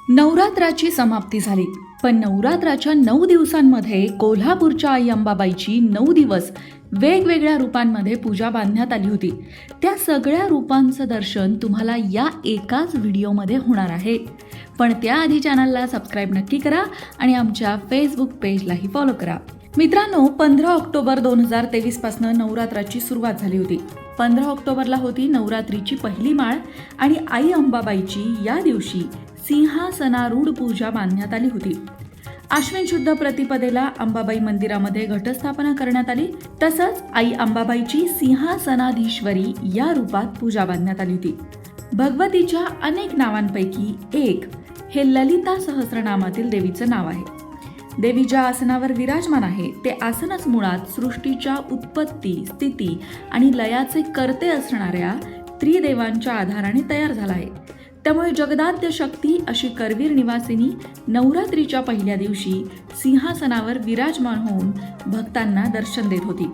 नवरात्राची समाप्ती झाली, पण नवरात्राच्या 9 दिवसांमध्ये कोल्हापूरच्या आई अंबाबाईची 9 दिवस वेगवेगळ्या रूपांमध्ये पूजा बांधण्यात आली होती. त्या सगळ्या रूपांचं दर्शन तुम्हाला या एकाच व्हिडिओमध्ये होणार आहे. पण त्याआधी चॅनलला सबस्क्राईब नक्की करा आणि आमच्या फेसबुक पेजलाही फॉलो करा. मित्रांनो, 15 ऑक्टोबर 2023 पासून नवरात्राची सुरुवात झाली होती. 15 ऑक्टोबरला होती नवरात्रीची पहिली माळ आणि आई अंबाबाईची या दिवशी सिंहासनारूढ पूजा बांधण्यात आली होती. आश्विन शुद्ध प्रतिपदेला अंबाबाई मंदिरामध्ये घटस्थापना करण्यात आली. तसंच आई अंबाबाईची सिंहासनाधीश्वरी या रूपात पूजा बांधण्यात आली होती. भगवतीच्या अनेक नावांपैकी एक हे ललिता सहस्रनामातील देवीचं नाव आहे. देवी ज्या आसनावर विराजमान आहे ते आसनच मुळात सृष्टीच्या उत्पत्ती, स्थिती आणि लयाचे कर्ते असणाऱ्या त्रिदेवांच्या आधाराने तयार झाला आहे. त्यामुळे जगदाद्य शक्ती अशी करवीर निवासिनी नवरात्रीच्या पहिल्या दिवशी सिंहासनावर विराजमान होऊन भक्तांना दर्शन देत होती.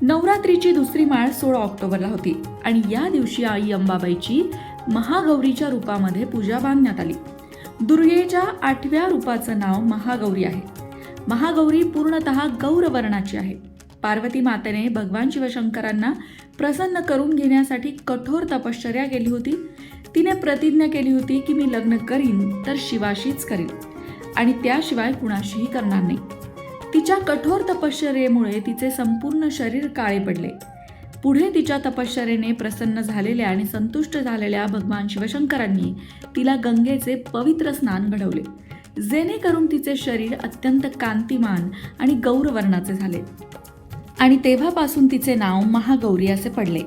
नवरात्रीची दुसरी माळ 16 ऑक्टोबरला होती आणि या दिवशी आई अंबाबाईची महागौरीच्या रूपामध्ये पूजा बांधण्यात आली. दुर्गेच्या 8व्या रूपाचं नाव महागौरी आहे. महागौरी पूर्णतः गौरवर्णाची आहे. पार्वती मातेने भगवान शिवशंकरांना प्रसन्न करून घेण्यासाठी कठोर तपश्चर्या केली होती. तिने प्रतिज्ञा केली होती की मी लग्न करीन तर शिवाशीच करीन आणि त्याशिवाय कुणाशीही करणार नाही. तिच्या कठोर तपश्चर्येमुळे तिचे संपूर्ण शरीर काळे पडले. पुढे तिच्या तपश्चर्येने प्रसन्न झालेल्या आणि संतुष्ट झालेल्या भगवान शिवशंकरांनी तिला गंगेचे पवित्र स्नान घडवले, जेणेकरून तिचे शरीर अत्यंत कांतिमान आणि गौरवर्णाचे झाले आणि तेव्हापासून तिचे नाव महागौरी असे पडले.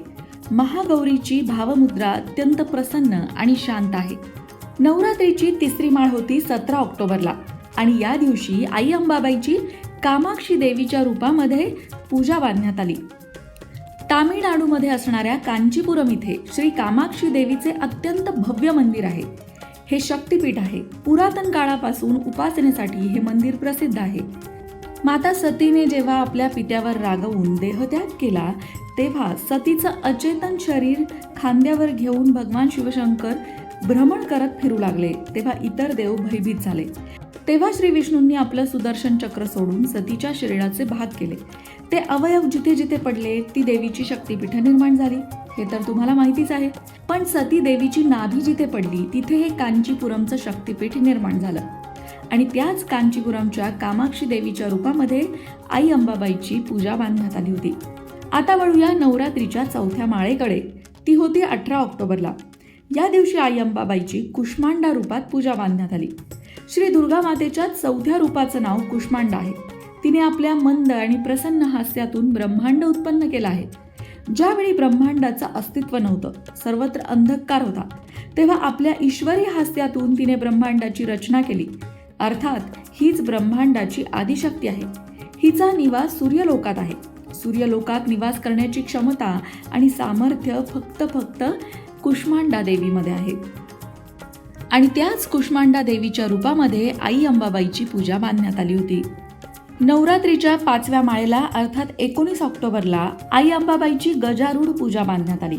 महागौरीची भावमुद्रा अत्यंत प्रसन्न आणि शांत आहे. नवरात्रीची तिसरी माळ होती 17 ऑक्टोबरला आणि या दिवशी आई अंबाबाईची कामाक्षी देवीच्या रूपामध्ये पूजा बांधण्यात आली. तामिळनाडूमध्ये असणाऱ्या कांचीपुरम इथे श्री कामाक्षी देवीचे अत्यंत भव्य मंदिर आहे. हे शक्तिपीठ आहे. पुरातन काळापासून उपासनेसाठी हे मंदिर प्रसिद्ध आहे. माता सतीने जेव्हा आपल्या पित्यावर रागवून देहत्याग केला तेव्हा सतीचं अचेतन शरीर खांद्यावर घेऊन भगवान शिवशंकर भ्रमण करत फिरू लागले. तेव्हा इतर देव भयभीत झाले. तेव्हा श्री विष्णूंनी आपलं सुदर्शन चक्र सोडून सतीच्या शरीराचे भाग केले. ते अवयव जिथे जिथे पडले ती देवीची शक्तिपीठ निर्माण झाली. हे तर तुम्हाला माहितीच आहे. पण सती देवीची नाभी जिथे पडली तिथे हे कांचीपुरमचं शक्तिपीठ निर्माण झालं आणि त्याच कांचीपुरमच्या कामाक्षी देवीच्या रूपामध्ये आई अंबाबाईची पूजा बांधण्यात आली होती. आता वळूया नवरात्रीच्या चौथ्या माळेकडे. ती होती 18 ऑक्टोबरला. या दिवशी आई अंबाबाईची कुष्मांडा रूपात पूजा बांधण्यात आली. श्री दुर्गा मातेच्या चौथ्या रूपाचं नाव कुष्मांडा आहे. तिने आपल्या मंद आणि प्रसन्न हास्यातून ब्रह्मांड उत्पन्न केलं आहे. ज्यावेळी ब्रह्मांडाचं अस्तित्व नव्हतं, सर्वत्र अंधकार होता, तेव्हा आपल्या ईश्वरी हास्यातून तिने ब्रह्मांडाची रचना केली. अर्थात हीच ब्रह्मांडाची आदिशक्ती आहे. हिचा निवास सूर्यलोकात आहे. सूर्यलोकात निवास करण्याची क्षमता आणि सामर्थ्य फक्त कुष्मांडा देवीमध्ये आहे आणि त्याच कुष्मांडा देवीच्या रूपामध्ये आई अंबाबाईची पूजा बांधण्यात आली होती. नवरात्रीच्या 5व्या माळेला अर्थात 19 ऑक्टोबरला आई अंबाबाईची गजारूढ पूजा बांधण्यात आली.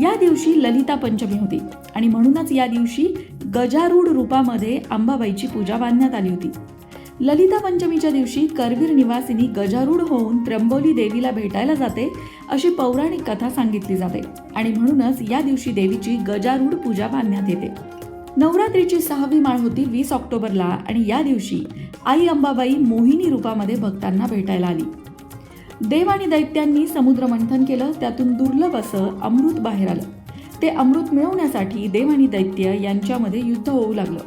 या दिवशी ललिता पंचमी होती आणि म्हणूनच या दिवशी गजारूढ रूपामध्ये अंबाबाईची पूजा बांधण्यात आली होती. ललिता पंचमीच्या दिवशी करवीर निवासिनी गजारूढ होऊन त्र्यंबोली देवीला भेटायला जाते अशी पौराणिक कथा सांगितली जाते आणि म्हणूनच या दिवशी देवीची गजारूढ पूजा बांधण्यात येते. नवरात्रीची 6वी माळ होती 20 ऑक्टोबरला आणि या दिवशी आई अंबाबाई मोहिनी रूपामध्ये भक्तांना भेटायला आली. देव आणि दैत्यांनी समुद्र मंथन केलं. त्यातून दुर्लभ असं अमृत बाहेर आलं. ते अमृत मिळवण्यासाठी देव आणि दैत्य यांच्यामध्ये युद्ध होऊ लागलं.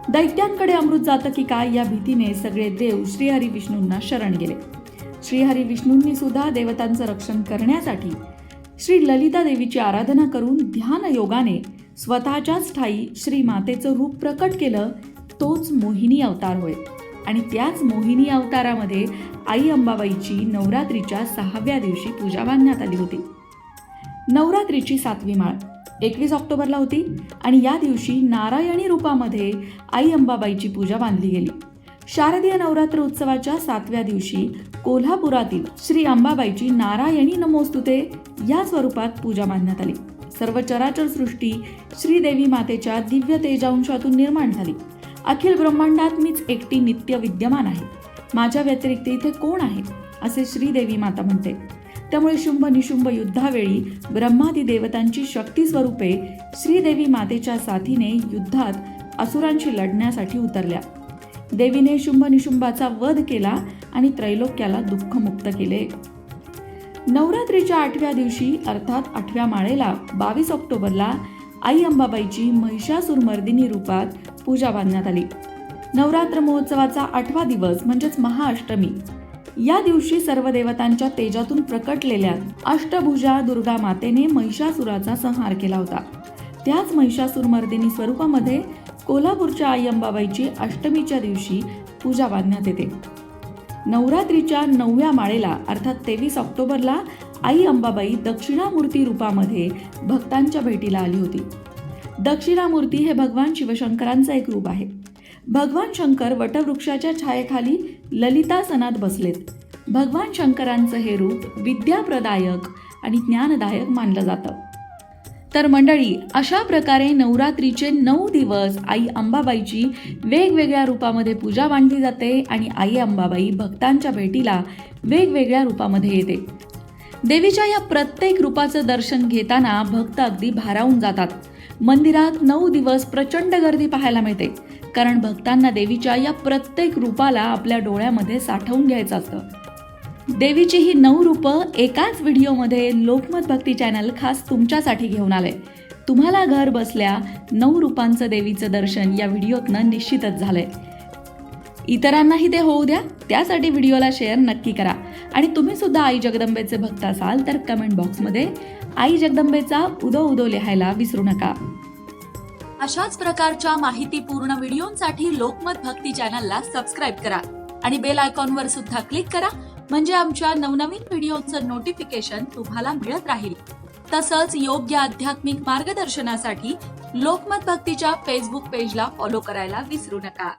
दैत्यांकडे अमृत जातं की काय या भीतीने सगळे देव श्रीहरी विष्णूंना शरण गेले. श्रीहरी विष्णूंनी सुद्धा देवतांचं रक्षण करण्यासाठी श्री ललिता देवीची आराधना करून ध्यान योगाने स्वतःच्याच ठाई श्री मातेचं रूप प्रकट केलं. तोच मोहिनी अवतार होय आणि त्याच मोहिनी अवतारामध्ये आई अंबाबाईची नवरात्रीच्या 6व्या दिवशी पूजा बांधण्यात आली होती. नवरात्रीची 7वी माळ 21 ऑक्टोबरला होती आणि या दिवशी नारायणी रूपामध्ये आई अंबाबाईची पूजा बांधली गेली. शारदीय नवरात्र उत्सवाच्या 7व्या दिवशी कोल्हापुरातील श्री अंबाबाईची नारायणी नमोस्तुते या स्वरूपात पूजा बांधण्यात आली सर्व चराचर सृष्टी श्रीदेवी मातेच्या दिव्य तेजांशातून निर्माण झाली. अखिल ब्रह्मांडात मीच एकटी नित्य विद्यमान आहे, माझ्या व्यतिरिक्त इथे कोण आहे, असे श्रीदेवी माता म्हणते. त्यामुळे शुंभ निशुंभ युद्धावेळी ब्रह्मादी देवतांची शक्ती स्वरूपे श्रीदेवी मातेच्या साथीने युद्धात असुरांशी लढण्यासाठी उतरल्या. देवीने शुंभ निशुंभाचा वध केला आणि त्रैलोक्याला दुःखमुक्त केले. नवरात्रीच्या 8व्या दिवशी अर्थात 8व्या माळेला 22 ऑक्टोबरला आई अंबाबाईची महिषासुरमर्दिनी रूपात पूजा बांधण्यात आली. नवरात्र महोत्सवाचा 8वा दिवस म्हणजेच महाअष्टमी या दिवशी सर्व देवतांच्या तेजातून प्रकटलेल्या अष्टभुजा दुर्गा मातेने महिषासुराचा संहार केला होता. त्याच महिषासुरमर्दिनी स्वरूपामध्ये कोल्हापूरच्या आई अंबाबाईची अष्टमीच्या दिवशी पूजा बांधण्यात येते. नवरात्रीच्या 9व्या माळेला अर्थात 23 ऑक्टोबरला आई अंबाबाई दक्षिणामूर्ती रूपामध्ये भक्तांच्या भेटीला आली होती. दक्षिणामूर्ती हे भगवान शिवशंकरांचं एक रूप आहे. भगवान शंकर वटवृक्षाच्या छायेखाली ललितासनात बसलेत. भगवान शंकरांचं हे रूप विद्याप्रदायक आणि ज्ञानदायक मानलं जातं. तर मंडळी, अशा प्रकारे नवरात्रीचे 9 दिवस आई अंबाबाईची वेगवेगळ्या रूपामध्ये पूजा मांडली जाते आणि आई अंबाबाई भक्तांच्या भेटीला वेगवेगळ्या रूपामध्ये येते. देवीच्या या प्रत्येक रूपाचं दर्शन घेताना भक्त अगदी भारावून जातात. मंदिरात 9 दिवस प्रचंड गर्दी पाहायला मिळते, कारण भक्तांना देवीच्या या प्रत्येक रूपाला आपल्या डोळ्यामध्ये साठवून घ्यायचं असतं. देवीची ही 9 रूपं एकाच व्हिडिओमध्ये लोकमत भक्ती चॅनल खास तुमच्यासाठी घेऊन आलंय. तुम्हाला घर बसल्या 9 रूपांचं देवीचं दर्शन या व्हिडिओतनं निश्चितच झालंय. इतरांनाही ते होऊ द्या, त्यासाठी व्हिडिओला शेअर नक्की करा. आणि तुम्ही सुद्धा आई जगदंबेचे भक्त असाल तर कमेंट बॉक्समध्ये आई जगदंबेचा उदो उदो लिहायला विसरू नका. अशाच प्रकारच्या माहितीपूर्ण व्हिडिओंसाठी लोकमत भक्ती चॅनलला सबस्क्राईब करा आणि बेल आयकॉनवर सुद्धा क्लिक करा, म्हणजे आमच्या नवनवीन व्हिडिओचं नोटिफिकेशन तुम्हाला मिळत राहील. तसंच योग्य आध्यात्मिक मार्गदर्शनासाठी लोकमत भक्तीच्या फेसबुक पेजला फॉलो करायला विसरू नका.